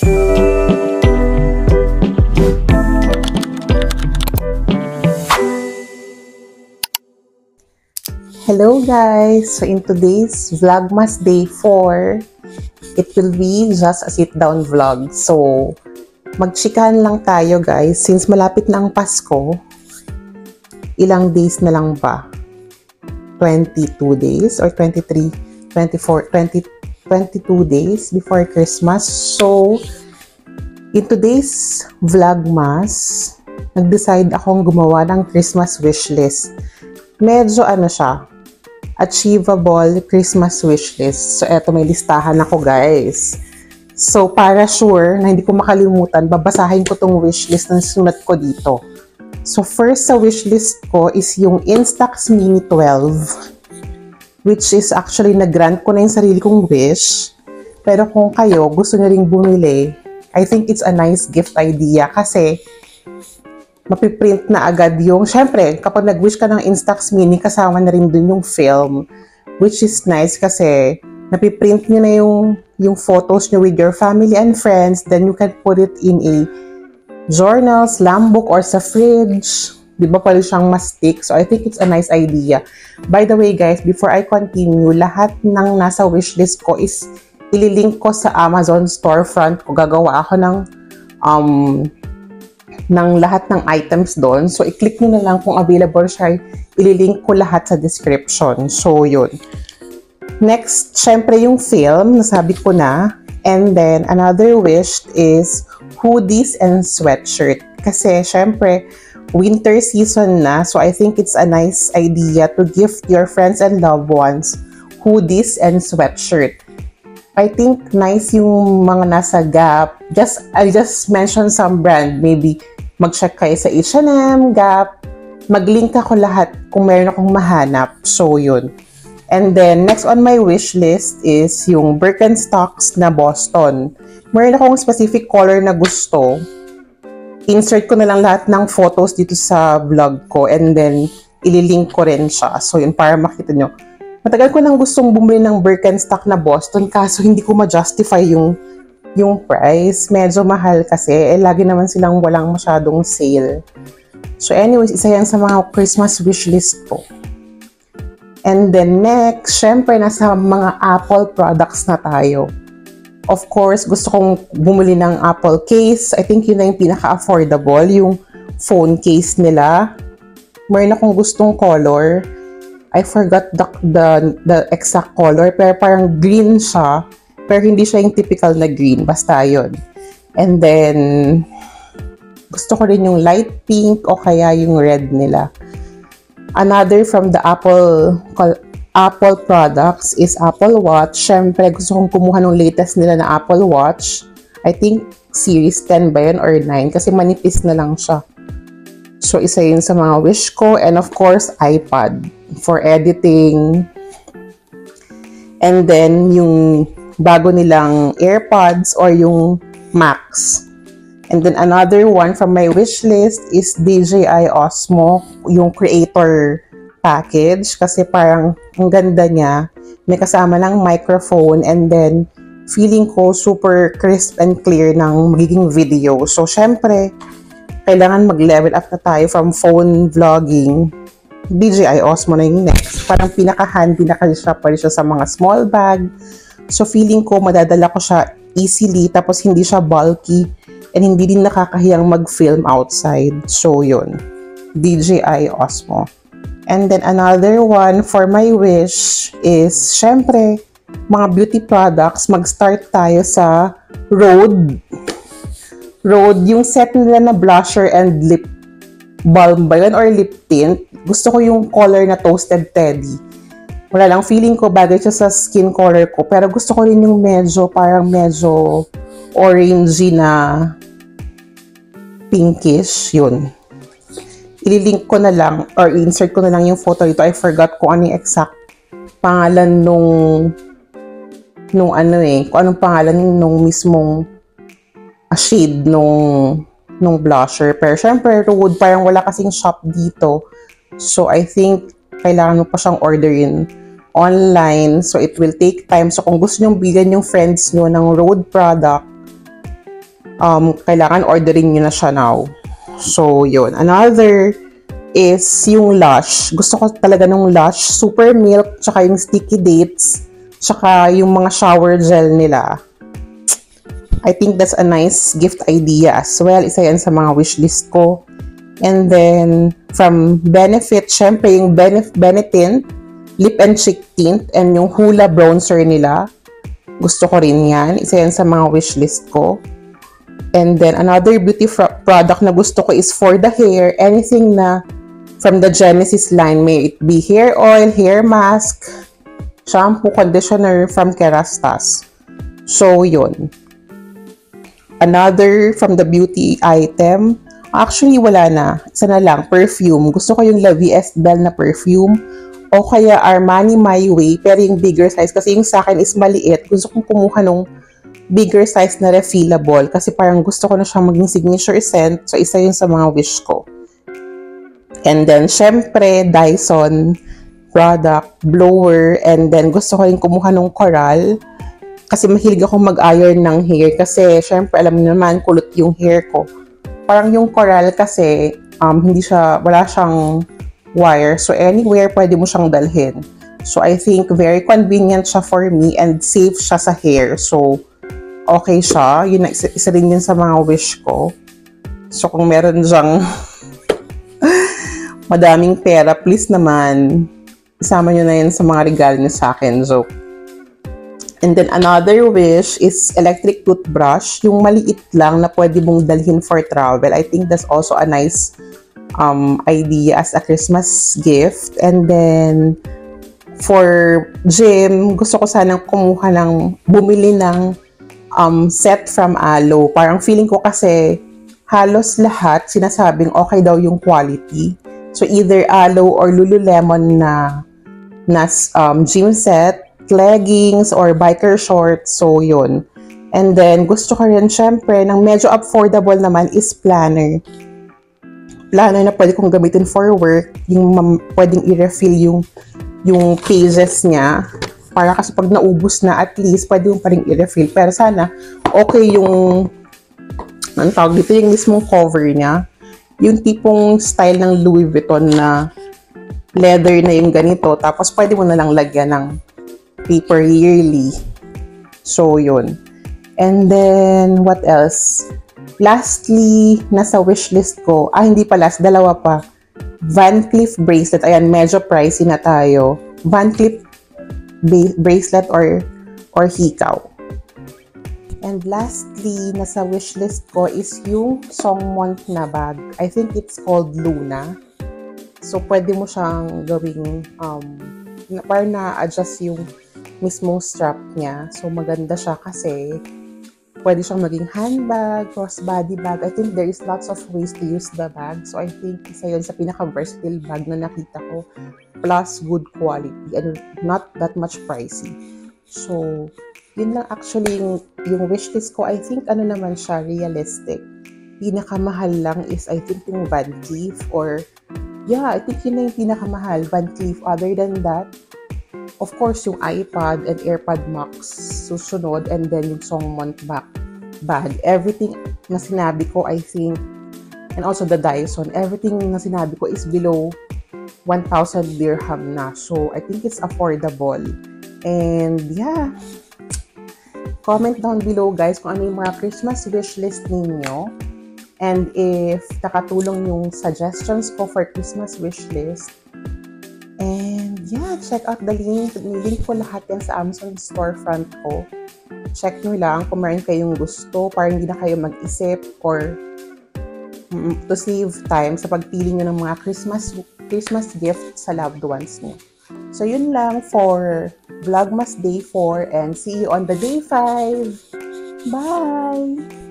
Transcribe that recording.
Hello guys! So in today's Vlogmas Day 4, it will be just a sit-down vlog. So magchikahan lang tayo guys, since malapit na ang Pasko. Ilang days na lang ba? 22 days or 23, 24, 20, 22 days before Christmas. So in today's Vlogmas, nag-decide akong gumawa ng Christmas wish list. Medyo ano siya, achievable Christmas wish list. So, eto may listahan ako, guys. So, para sure na hindi ko makalimutan, babasahin ko tong wish list na sinulat ko dito. So, first sa wish list ko is yung Instax Mini 12, which is actually nag-grant ko na yung sarili kong wish. Pero kung kayo gusto nyo ring bumili, I think it's a nice gift idea kasi mapiprint na agad yung, syempre, kapag nag-wish ka ng Instax Mini, kasama na rin dun yung film, which is nice kasi napiprint nyo na yung photos nyo with your family and friends, then you can put it in a journal, slam book, or sa fridge. Di ba pala siyang ma-stick? So, I think it's a nice idea. By the way, guys, before I continue, lahat ng nasa wishlist ko is ililink ko sa Amazon storefront ko. Gagawa ako ng lahat ng items doon. So, i-click nyo na lang kung available siya. Ililink ko lahat sa description. So, yun. Next, syempre yung film, nasabi ko na. And then, another wish is hoodies and sweatshirt. Kasi, syempre, winter season na. So, I think it's a nice idea to gift your friends and loved ones hoodies and sweatshirt. I think nice yung mga nasa Gap. I just mentioned some brand. Maybe mag-check kayo sa H&M, Gap. Mag-link ako lahat kung meron akong mahanap. So, yun. And then, next on my wish list is yung Birkenstocks na Boston. Meron akong specific color na gusto. Insert ko na lang lahat ng photos dito sa vlog ko. And then, ililink ko rin siya. So, yun, para makita nyo. Matagal ko nang gustong bumili ng Birkenstock na Boston, kaso hindi ko ma-justify yung price. Medyo mahal kasi. Lagi naman silang walang masyadong sale. So anyways, isa yan sa mga Christmas wishlist ko. And then next, syempre nasa mga Apple products na tayo. Of course, gusto kong bumili ng Apple case. I think yun na yung pinaka-affordable, yung phone case nila. Meron akong gustong color. I forgot the exact color, pero parang green siya. Pero hindi siya yung typical na green. Basta yun. And then, gusto ko rin yung light pink o kaya yung red nila. Another from the Apple products is Apple Watch. Siyempre, gusto kong kumuha ng latest nila na Apple Watch. I think Series 10 ba yun or 9? Kasi manipis na lang siya. So, isa yun sa mga wish ko. And of course, iPad for editing. And then, yung bago nilang AirPods or yung Max. And then, another one from my wish list is DJI Osmo, yung creator package. Kasi parang ang ganda niya. May kasama ng microphone and then feeling ko super crisp and clear ng magiging video. So, syempre, kailangan mag-level up na tayo from phone vlogging. DJI Osmo na yung next. Parang pinaka-handy na kasi siya. Pwede siya sa mga small bag. So, feeling ko madadala ko siya easily. Tapos, hindi siya bulky. And hindi din nakakahiyang mag-film outside. So, yun. DJI Osmo. And then, another one for my wish is, syempre, mga beauty products. Mag-start tayo sa Rhode. Yung set nila na blusher and lip balm ba yun or lip tint. Gusto ko yung color na Toasted Teddy. Wala lang, feeling ko bagay siya sa skin color ko. Pero gusto ko rin yung parang medyo orangey na pinkish. Yun. Ililink ko na lang or insert ko na lang yung photo dito. I forgot kung ano yung exact pangalan kung anong pangalan nung mismong shade nung blusher. Pero syempre, Rhode, parang wala kasing shop dito. So, I think kailangan mo pa siyang orderin online. So, it will take time. So, kung gusto nyong bilhan yung friends nyo ng Rhode product, kailangan orderin nyo na siya now. So, yun. Another is yung Lush. Gusto ko talaga ng Lush. Super Milk, tsaka yung Sticky Dates, tsaka yung mga shower gel nila. I think that's a nice gift idea as well. Isa yan sa mga wishlist ko. And then, from Benefit, syempre yung Benetint, Lip and Cheek Tint, and yung Hoola Bronzer nila. Gusto ko rin yan. Isa yan sa mga wishlist ko. And then, another beauty product na gusto ko is for the hair. Anything na from the Genesis line. May it be hair oil, hair mask, shampoo, conditioner from Kerastase. So, yun. Another from the beauty item. Actually, wala na. Isa na lang. Perfume. Gusto ko yung La Vie est Belle na perfume. O kaya Armani My Way. Pero yung bigger size. Kasi yung sa akin is maliit. Gusto kong kumuha nung bigger size na refillable kasi parang gusto ko na siyang maging signature scent. So, isa yun sa mga wish ko. And then, syempre, Dyson product, blower, and then gusto ko rin kumuha ng coral kasi mahilig ako mag-iron ng hair kasi syempre, alam niyo naman, kulot yung hair ko. Parang yung coral kasi, wala siyang wire. So, anywhere pwede mo siyang dalhin. So, I think very convenient siya for me and safe siya sa hair. So, okay siya. Yun na, isa rin yun sa mga wish ko. So, kung meron dyang madaming pera, please naman, isama nyo na yun sa mga regalo niyo sa akin. So, and then, another wish is electric toothbrush. Yung maliit lang na pwede mong dalhin for travel. I think that's also a nice idea as a Christmas gift. And then, for gym, gusto ko sanang bumili ng set from Alo. Parang feeling ko kasi halos lahat sinasabing okay daw yung quality. So either Alo or Lululemon na gym set, leggings, or biker shorts. So yun. And then gusto ko rin syempre ng medyo affordable naman is planner. Planner na pwede kong gamitin for work. Yung pwedeng i-refill yung pages niya. Para kasi pag naubos na, at least, pwede mo pa rin i-refill. Pero sana, okay yung, anong tawag dito, yung mismong cover niya. Yung tipong style ng Louis Vuitton na leather na yung ganito. Tapos, pwede mo na lang lagyan ng paper yearly. So, yun. And then, what else? Lastly, nasa wishlist ko, hindi pa last, dalawa pa. Van Cleef bracelet. Ayan, medyo pricey na tayo. Van Cleef bracelet or hikaw. And lastly, nasa wishlist ko is yung Songmont na bag. I think it's called Luna. So, pwede mo siyang gawing, parang na-adjust yung mismong strap niya. So, maganda siya kasi pwede siyang maging handbag, crossbody bag. I think there is lots of ways to use the bag. So, I think isa yun sa pinaka-versatile bag na nakita ko. Plus, good quality and not that much pricey. So, yun lang actually yung wishlist ko. I think naman siya, realistic. Pinakamahal lang is I think yung Van Cleef or I think yun na yung pinakamahal, Van Cleef. Other than that, of course, yung iPad and AirPod Max susunod and then yung Songmont bag. Everything na sinabi ko, I think, and also the Dyson, everything na sinabi ko is below 1,000 dirham na. So, I think it's affordable. And yeah, comment down below guys kung ano yung mga Christmas wishlist ninyo. And if nakatulong yung suggestions ko for Christmas wishlist. And yeah, check out the link. Nilink ko lahat yan sa Amazon storefront ko. Check nyo lang kung meron kayong gusto para hindi na kayo mag-isip or to save time sa pagpili nyo ng mga Christmas gift sa loved ones niyo. So, yun lang for Vlogmas Day 4 and see you on the Day 5. Bye!